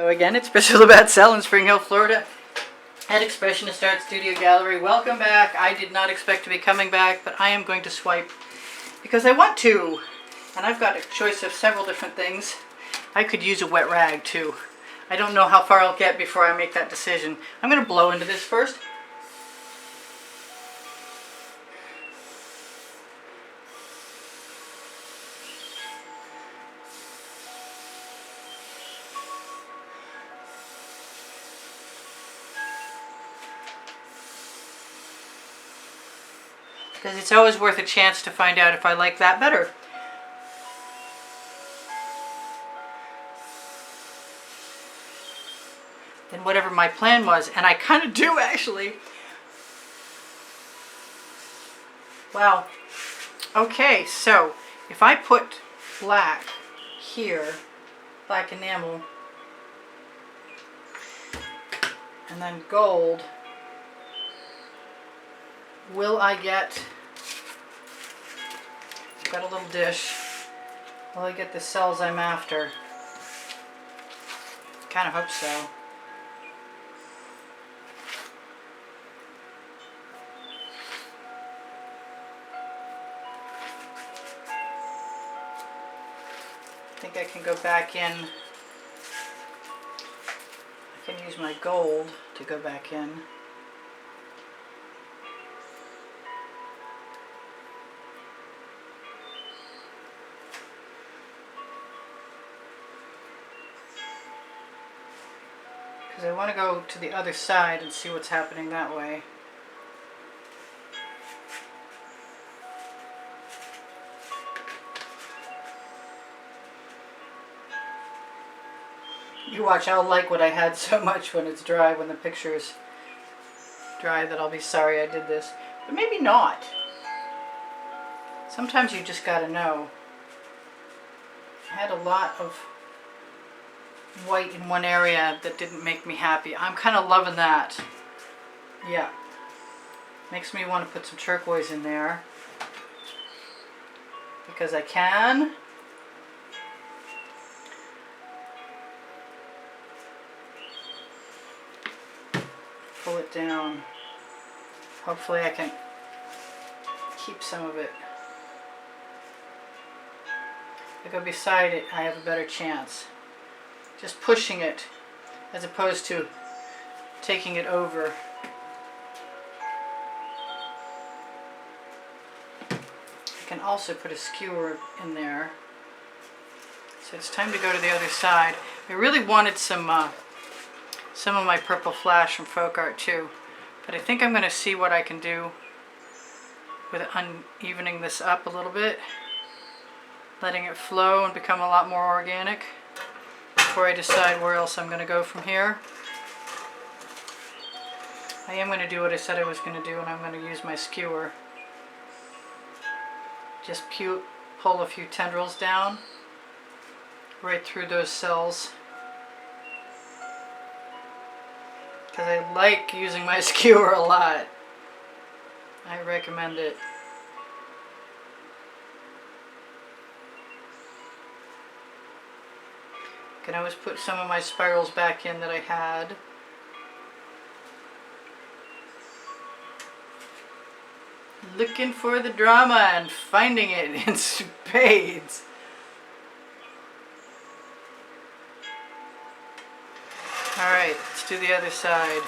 Hello again, it's Priscilla Batzell in Spring Hill, Florida at Expressionist Art Studio Gallery. Welcome back. I did not expect to be coming back, but I am going to swipe because I want to. And I've got a choice of several different things. I could use a wet rag too. I don't know how far I'll get before I make that decision. I'm going to blow into this first. Because it's always worth a chance to find out if I like that better. Than whatever my plan was. And I kind of do actually. Wow. Okay, so if I put black here, black enamel, and then gold, will I get, got a little dish, will I get the cells I'm after? Kind of hope so. I think I can go back in. I can use my gold to go back in. Because I want to go to the other side and see what's happening that way. You watch, I'll like what I had so much when it's dry, when the picture is dry, that I'll be sorry I did this. But maybe not. Sometimes you just gotta know. I had a lot of white in one area that didn't make me happy. I'm kind of loving that. Yeah. Makes me want to put some turquoise in there. Because I can. Pull it down. Hopefully I can keep some of it. If I go beside it, I have a better chance. Just pushing it as opposed to taking it over. I can also put a skewer in there. So it's time to go to the other side. I really wanted some of my purple flash from folk art too, but I think I'm going to see what I can do with unevening this up a little bit, letting it flow and become a lot more organic before I decide where else I'm going to go from here. I am going to do what I said I was going to do, and I'm going to use my skewer. Just pull a few tendrils down right through those cells. Because I like using my skewer a lot. I recommend it. I can always put some of my spirals back in that I had. Looking for the drama and finding it in spades. Alright, let's do the other side.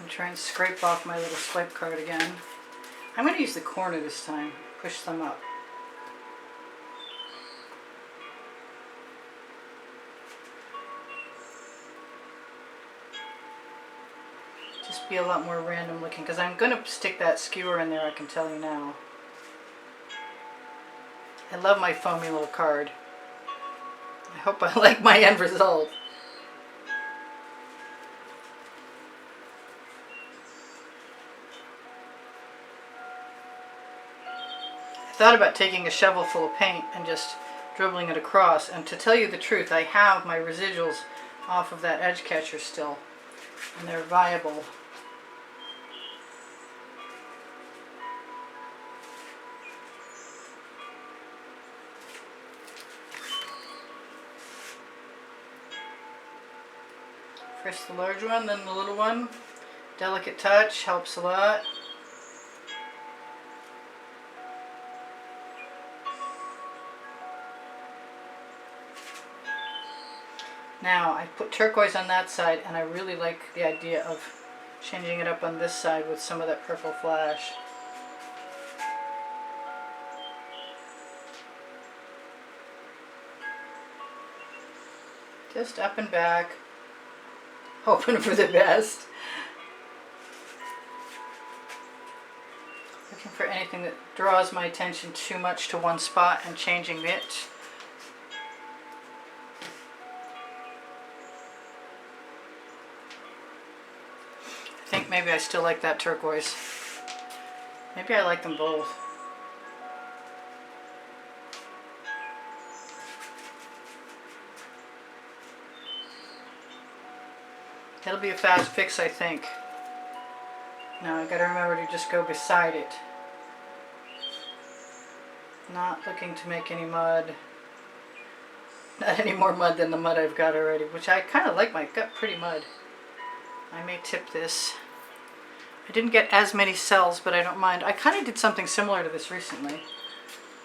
I'm trying to scrape off my little swipe card again. I'm going to use the corner this time. Push them up. Just be a lot more random looking, because I'm going to stick that skewer in there, I can tell you now. I love my foamy little card. I hope I like my end result. thought about taking a shovel full of paint and just dribbling it across. And to tell you the truth, I have my residuals off of that edge catcher still, and they're viable. First the large one, then the little one. Delicate touch, helps a lot. Now I put turquoise on that side, and I really like the idea of changing it up on this side with some of that purple flash. Just up and back, hoping for the best. Looking for anything that draws my attention too much to one spot and changing it. I think maybe I still like that turquoise. Maybe I like them both. It'll be a fast fix, I think. Now I gotta remember to just go beside it. Not looking to make any mud. Not any more mud than the mud I've got already, which I kind of like. I've got pretty mud. I may tip this. I didn't get as many cells, but I don't mind. I kind of did something similar to this recently,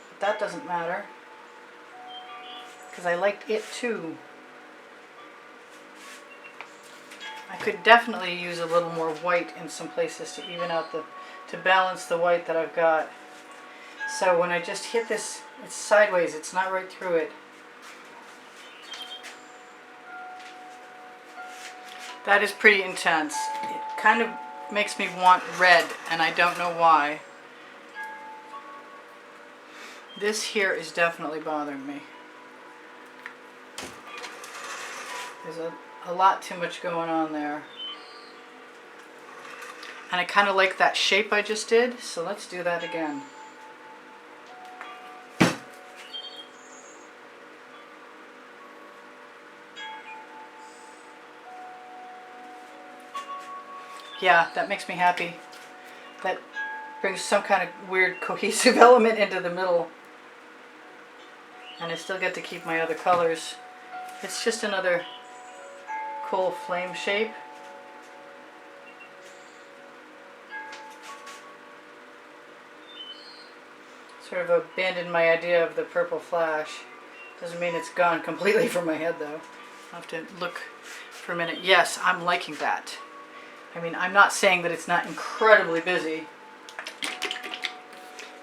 but that doesn't matter because I liked it too. I could definitely use a little more white in some places to even out to balance the white that I've got. So when I just hit this, it's sideways, it's not right through it. That is pretty intense. It kind of makes me want red, and I don't know why. This here is definitely bothering me. There's a lot too much going on there. And I kind of like that shape I just did, so let's do that again. Yeah, that makes me happy. That brings some kind of weird cohesive element into the middle. And I still get to keep my other colors. It's just another cool flame shape. Sort of abandoned my idea of the purple flash. Doesn't mean it's gone completely from my head though. I'll have to look for a minute. Yes, I'm liking that. I mean, I'm not saying that it's not incredibly busy.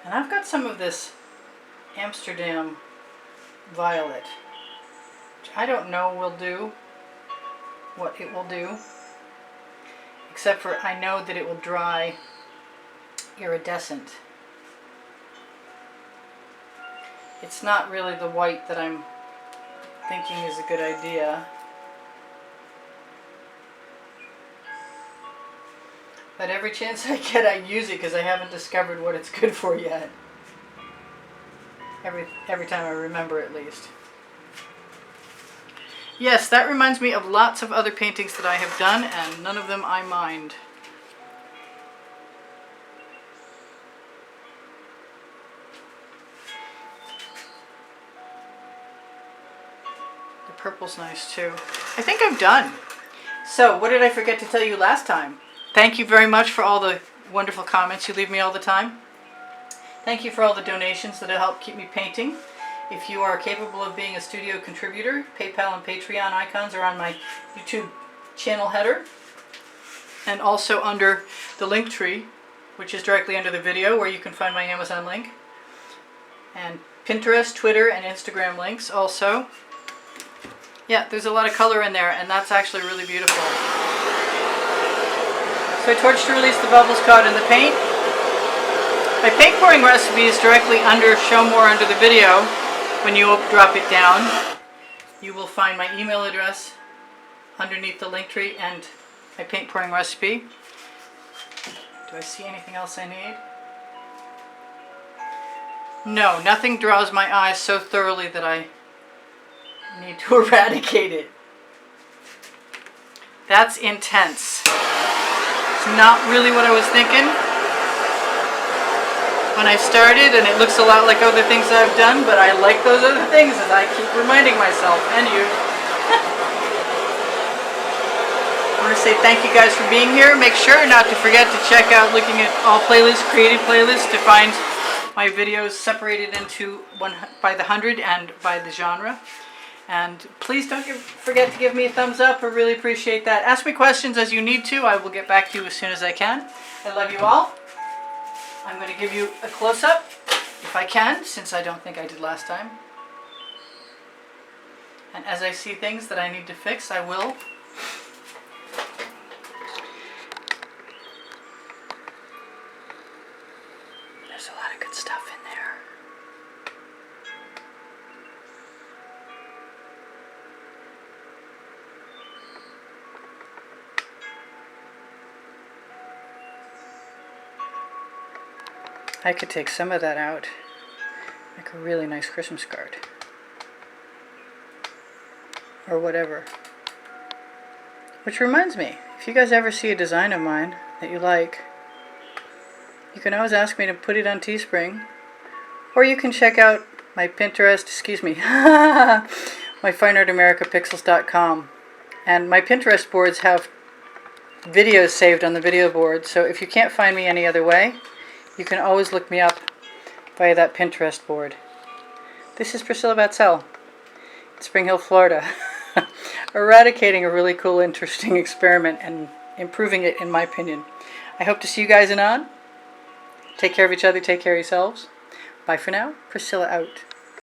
And I've got some of this Amsterdam violet, which I don't know will do what it will do, except for I know that it will dry iridescent. It's not really the white that I'm thinking is a good idea. But every chance I get, I use it because I haven't discovered what it's good for yet. Every time I remember, at least. Yes, that reminds me of lots of other paintings that I have done, and none of them I mind. The purple's nice too. I think I'm done. So, what did I forget to tell you last time? Thank you very much for all the wonderful comments you leave me all the time. Thank you for all the donations that help keep me painting. If you are capable of being a studio contributor, PayPal and Patreon icons are on my YouTube channel header. And also under the link tree, which is directly under the video, where you can find my Amazon link. And Pinterest, Twitter, and Instagram links also. Yeah, there's a lot of color in there, and that's actually really beautiful. So I torched to release the bubbles caught in the paint. My paint pouring recipe is directly under, show more under the video. When you drop it down, you will find my email address underneath the link tree and my paint pouring recipe. Do I see anything else I need? No, nothing draws my eyes so thoroughly that I need to eradicate it. That's intense. It's not really what I was thinking when I started, and it looks a lot like other things I've done, but I like those other things, as I keep reminding myself, and you. I want to say thank you guys for being here. Make sure not to forget to check out looking at all playlists, created playlists, to find my videos separated into one by the 100 and by the genre. And please don't forget to give me a thumbs up. I really appreciate that. Ask me questions as you need to. I will get back to you as soon as I can. I love you all. I'm going to give you a close-up if I can, since I don't think I did last time. And as I see things that I need to fix, I will. There's a lot of good stuff in there. I could take some of that out, make a really nice Christmas card. Or whatever. Which reminds me, if you guys ever see a design of mine that you like, you can always ask me to put it on Teespring. Or you can check out my Pinterest, my fineartamericapixels.com. And my Pinterest boards have videos saved on the video board, so if you can't find me any other way, you can always look me up via that Pinterest board. This is Priscilla Batzell in Spring Hill, Florida, eradicating a really cool, interesting experiment and improving it, in my opinion. I hope to see you guys on. Take care of each other, take care of yourselves. Bye for now. Priscilla out.